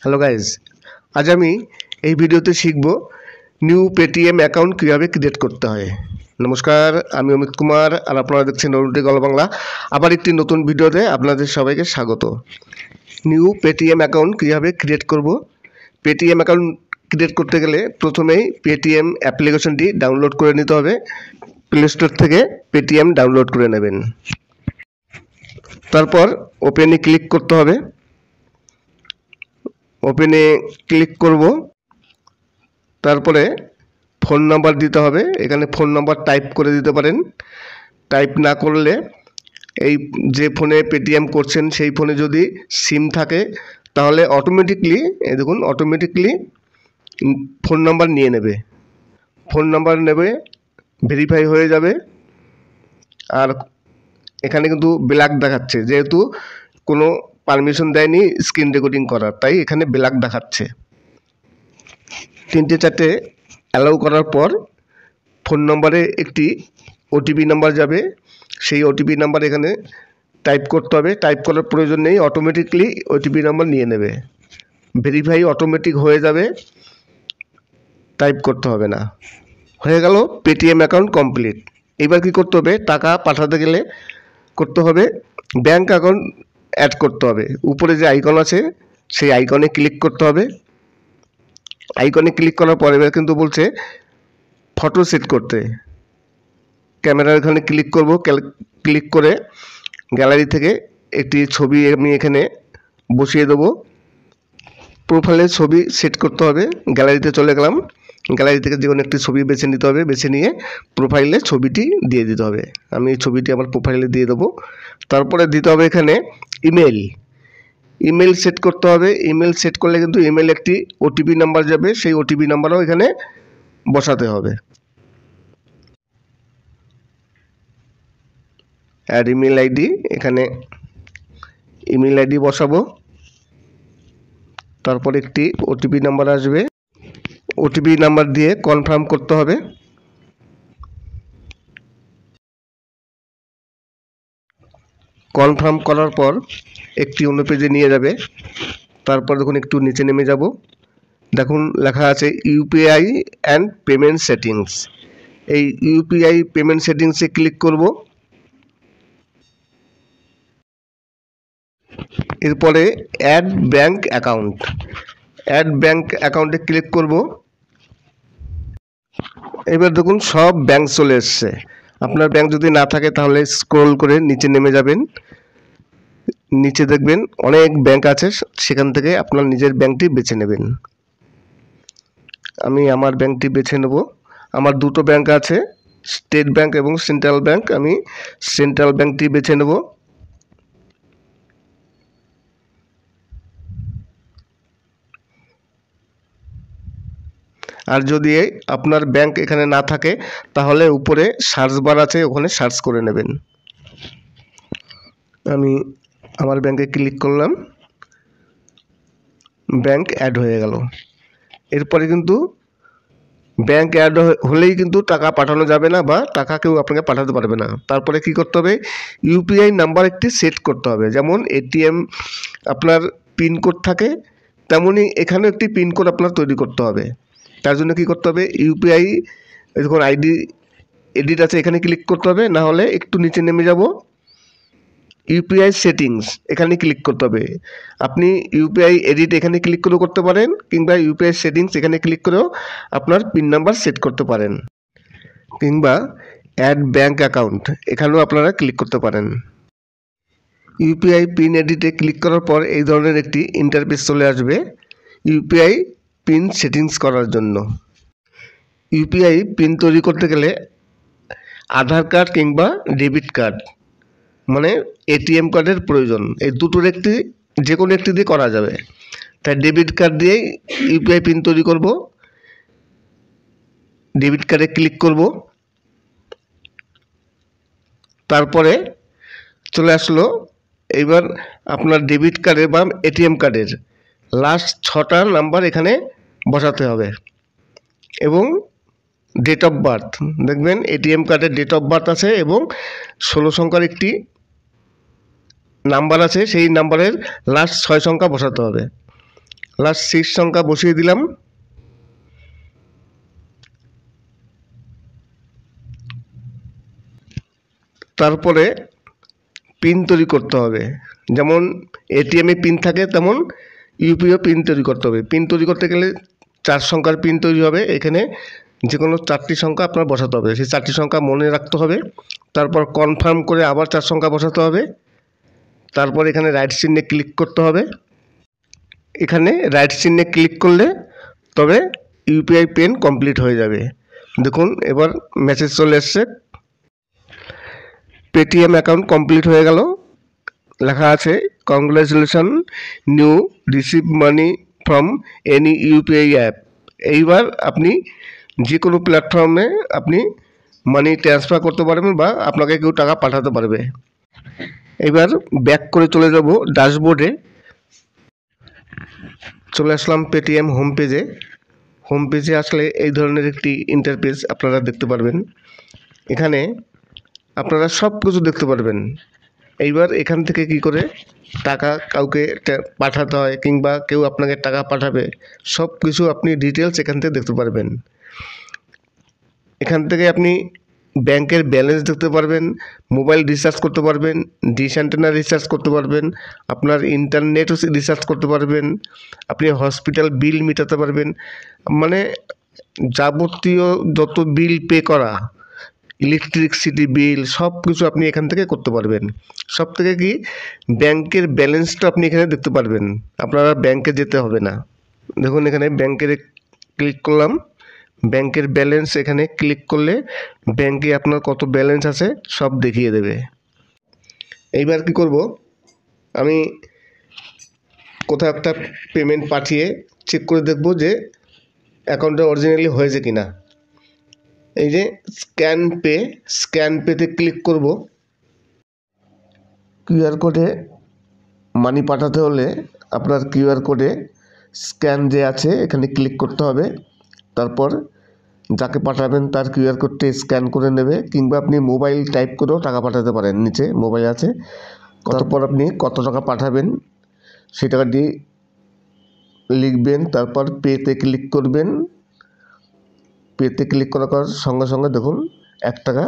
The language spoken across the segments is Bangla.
হ্যালো গাইজ, আজ আমি এই ভিডিওতে শিখব নিউ পেটিএম অ্যাকাউন্ট কীভাবে ক্রিয়েট করতে হয়। নমস্কার, আমি অমিত কুমার আর আপনারা দেখছেন অরুণটি গল্প বাংলা। আবার একটি নতুন ভিডিওতে আপনাদের সবাইকে স্বাগত। নিউ পেটিএম অ্যাকাউন্ট কীভাবে ক্রিয়েট করব। পেটিএম অ্যাকাউন্ট ক্রিয়েট করতে গেলে প্রথমেই পেটিএম অ্যাপ্লিকেশনটি ডাউনলোড করে নিতে হবে। প্লে স্টোর থেকে পেটিএম ডাউনলোড করে নেবেন। তারপর ওপেনে ক্লিক করতে হবে। ওপেনে ক্লিক করব, তারপরে ফোন নাম্বার দিতে হবে। এখানে ফোন নাম্বার টাইপ করে দিতে পারেন। টাইপ না করলে এই যে ফোনে পেটিএম করছেন সেই ফোনে যদি সিম থাকে তাহলে অটোমেটিকলি দেখুন ফোন নাম্বার নিয়ে নেবে। ফোন নাম্বার নেবে, ভেরিফাই হয়ে যাবে। আর এখানে কিন্তু ব্ল্যাক দেখাচ্ছে, যেহেতু কোনো পারমিশন দেয়নি স্ক্রিন রেকর্ডিং করার, তাই এখানে ব্ল্যাক দেখাচ্ছে। 3-4 অ্যালাউ করার পর ফোন নম্বরে একটি ওটিপি নাম্বার যাবে। সেই ওটিপি নাম্বার এখানে টাইপ করতে হবে। টাইপ করার প্রয়োজন নেই, অটোমেটিকলি ওটিপি নাম্বার নিয়ে নেবে। ভেরিফাই অটোমেটিক হয়ে যাবে, টাইপ করতে হবে না। হয়ে গেল পেটিএম অ্যাকাউন্ট কমপ্লিট। এবার কি করতে হবে, টাকা পাঠাতে গেলে করতে হবে ব্যাঙ্ক অ্যাকাউন্ট অ্যাড করতে হবে। উপরে যে আইকন আছে সেই আইকনে ক্লিক করতে হবে। আইকনে ক্লিক করার পর এবার কিন্তু বলছে ফটো সেট করতে। ক্যামেরার এখানে ক্লিক করব। ক্লিক করে গ্যালারি থেকে একটি ছবি আমি এখানে বসিয়ে দেবো। প্রোফাইলের ছবি সেট করতে হবে। গ্যালারিতে চলে গেলাম। গ্যালারি থেকে যে কোনো একটি ছবি বেছে নিতে হবে। বেছে নিয়ে প্রোফাইলে ছবিটি দিয়ে দিতে হবে। আমি এই ছবিটি আমার প্রোফাইলে দিয়ে দেবো। তারপরে দিতে হবে এখানে ইমেল সেট করতে হবে। ইমেল সেট করলে কিন্তু ইমেল একটি ওটিপি নাম্বার যাবে, সেই ওটিপি নাম্বারও এখানে বসাতে হবে। অ্যাড ইমেল আইডি, এখানে ইমেল আইডি বসাবো। তারপর একটি ওটিপি নাম্বার আসবে, ওটিপি নাম্বার দিয়ে কনফার্ম করতে হবে। কনফার্ম করার পর একটি অন্য পেজে নিয়ে যাবে। তারপর দেখুন একটু নিচে নেমে যাব, দেখুন লেখা আছে ইউপিআই অ্যান্ড পেমেন্ট সেটিংস। এই ইউপিআই পেমেন্ট সেটিংসে ক্লিক করব। এরপরে অ্যাড ব্যাঙ্ক অ্যাকাউন্টে ক্লিক করব। এবার দেখুন সব ব্যাঙ্ক চলে এসছে। আপনার ব্যাঙ্ক যদি না থাকে তাহলে স্ক্রল করে নিচে নেমে যাবেন। নিচে দেখবেন অনেক ব্যাঙ্ক আছে, সেখান থেকে আপনার নিজের ব্যাঙ্কটি বেছে নেবেন। আমি আমার ব্যাঙ্কটি বেছে নেব। আমার দুটো ব্যাঙ্ক আছে, স্টেট ব্যাঙ্ক এবং সেন্ট্রাল ব্যাঙ্ক। আমি সেন্ট্রাল ব্যাঙ্কটি বেছে নেব। আর যদি আপনার ব্যাঙ্ক এখানে না থাকে তাহলে উপরে সার্চ বার আছে, ওখানে সার্চ করে নেবেন। আমি আমার ব্যাঙ্কে ক্লিক করলাম, ব্যাঙ্ক অ্যাড হয়ে গেল। এরপরে কিন্তু ব্যাঙ্ক অ্যাড হলেই কিন্তু টাকা পাঠানো যাবে না, বা টাকা কেউ আপনাকে পাঠাতে পারবে না। তারপরে কি করতে হবে, ইউপিআই নাম্বার একটি সেট করতে হবে। যেমন এটিএম আপনার পিনকোড থাকে, তেমনই এখানেও একটি পিনকোড আপনার তৈরি করতে হবে। তার জন্য কি করতে হবে, ইউপিআই দেখুন আইডি এডিট আছে, এখানে ক্লিক করতে হবে। না হলে একটু নিচে নেমে যাব, ইউপিআই সেটিংস এখানে ক্লিক করতে হবে। আপনি ইউপিআই এডিট এখানে ক্লিক করেও করতে পারেন, কিংবা ইউপিআই সেটিংস এখানে ক্লিক করেও আপনার পিন নাম্বার সেট করতে পারেন, কিংবা অ্যাড ব্যাঙ্ক অ্যাকাউন্ট এখানেও আপনারা ক্লিক করতে পারেন। ইউপিআই পিন এডিটে ক্লিক করার পর এই ধরনের একটি ইন্টারফেস চলে আসবে ইউপিআই পিন সেটিংস করার জন্য। ইউপিআই পিন তৈরি করতে গেলে আধার কার্ড কিংবা ডেবিট কার্ড মানে এটিএম কার্ডের প্রয়োজন। এই দুটোর একটি যে কোনো একটি দিয়ে করা যাবে। তাই ডেবিট কার্ড দিয়েই ইউপিআই পিন তৈরি করব। ডেবিট কার্ডে ক্লিক করব। তারপরে চলে আসলো, এবার আপনার ডেবিট কার্ডের বা এটিএম কার্ডের লাস্ট 6টা নাম্বার এখানে বসাতে হবে, এবং ডেট অফ বার্থ। দেখবেন এটিএম কার্ডের ডেট অফ বার্থ আছে এবং 16 সংখ্যার একটি নাম্বার আছে, সেই নাম্বারের লাস্ট 6 সংখ্যা বসাতে হবে। লাস্ট 6 সংখ্যা বসিয়ে দিলাম। তারপরে পিন তৈরি করতে হবে। যেমন এটিএমে পিন থাকে তেমন ইউপিআই পিন তৈরি করতে হবে। পিন তৈরি করতে গেলে 4 সংখ্যার পিন তৈরি হবে। এখানে যে কোনো 4টি সংখ্যা আপনার বসাতে হবে, সেই 4টি সংখ্যা মনে রাখতে হবে। তারপর কনফার্ম করে আবার 4 সংখ্যা বসাতে হবে। তারপর এখানে রাইট চিহ্নে ক্লিক করতে হবে। এখানে রাইট চিহ্নে ক্লিক করলে তবে ইউপিআই পিন কমপ্লিট হয়ে যাবে। দেখুন এবার মেসেজ চলে এসছে, পেটিএম অ্যাকাউন্ট কমপ্লিট হয়ে গেল। লেখা আছে congratulation, new receive money from any UPI app. এইবার আপনি যে কোনো প্ল্যাটফর্মে আপনি মানি ট্রান্সফার করতে পারবেন বা আপনাকে কেউ টাকা পাঠাতে পারবে। এবার ব্যাক করে চলে যাব ড্যাশবোর্ডে। চলে আসলাম পেটিএম হোম পেজে। হোম পেজে আসলে এই ধরনের একটি ইন্টারফেস আপনারা দেখতে পারবেন। এখানে আপনারা সব কিছু দেখতে পারবেন। এইবার এখান থেকে কি করে টাকা কাউকে পাঠাতে হয় কিংবা কেউ আপনাকে টাকা পাঠাবে, সব কিছু আপনি ডিটেলস এখান থেকে দেখতে পারবেন। এখান থেকে আপনি ব্যাংকের ব্যালেন্স দেখতে পারবেন, মোবাইল রিচার্জ করতে পারবেন, ডিশ অ্যান্টেনা রিচার্জ করতে পারবেন, আপনার ইন্টারনেটও রিচার্জ করতে পারবেন, আপনি হসপিটাল বিল মেটাতে পারবেন। মানে যাবতীয় যত বিল পে করা, ইলেকট্রিসিটি বিল সব কিছু আপনি এখান থেকে করতে পারবেন। সব থেকে কি ব্যাংকের ব্যালেন্সটা আপনি এখানে দেখতে পারবেন, আপনারা ব্যাংকে যেতে হবে না। দেখুন এখানে ব্যাংকের ক্লিক করলাম, ব্যাংকের ব্যালেন্স এখানে ক্লিক করলে ব্যাংকে আপনার কত ব্যালেন্স আছে সব দেখিয়ে দেবে। এইবার কি করব, আমি কোথাও একটা পেমেন্ট পাঠিয়ে চেক করে দেখব যে অ্যাকাউন্টটা অরিজিনালি হয়েছে কি না। এই যে স্ক্যান পেতে ক্লিক করব। কিউআর কোডে মানি পাঠাতে হলে আপনার কিউআর কোডে স্ক্যান যে আছে এখানে ক্লিক করতে হবে। তারপর যাকে পাঠাবেন তার কিউআর কোডটি স্ক্যান করে নেবে, কিংবা আপনি মোবাইল টাইপ করেও টাকা পাঠাতে পারেন। নিচে মোবাইল আছে, তারপর আপনি কত টাকা পাঠাবেন সেই টাকাটি লিখবেন। তারপর পেতে ক্লিক করবেন। পেতে ক্লিক করার সঙ্গে সঙ্গে দেখুন 1 টাকা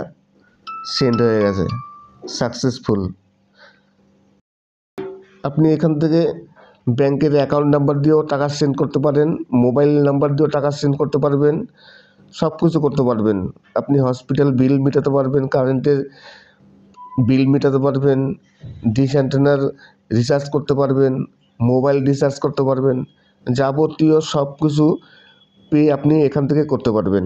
সেন্ড হয়ে গেছে, সাকসেসফুল। আপনি এখান থেকে ব্যাংকের অ্যাকাউন্ট নাম্বার দিয়েও টাকা সেন্ড করতে পারেন, মোবাইল নাম্বার দিয়েও টাকা সেন্ড করতে পারবেন, সব কিছু করতে পারবেন। আপনি হসপিটাল বিল মেটাতে পারবেন, কারেন্টের বিল মেটাতে পারবেন, ডিশ অ্যান্টেনার রিচার্জ করতে পারবেন, মোবাইল রিচার্জ করতে পারবেন, যাবতীয় সব কিছু পে আপনি এখান থেকে করতে পারবেন।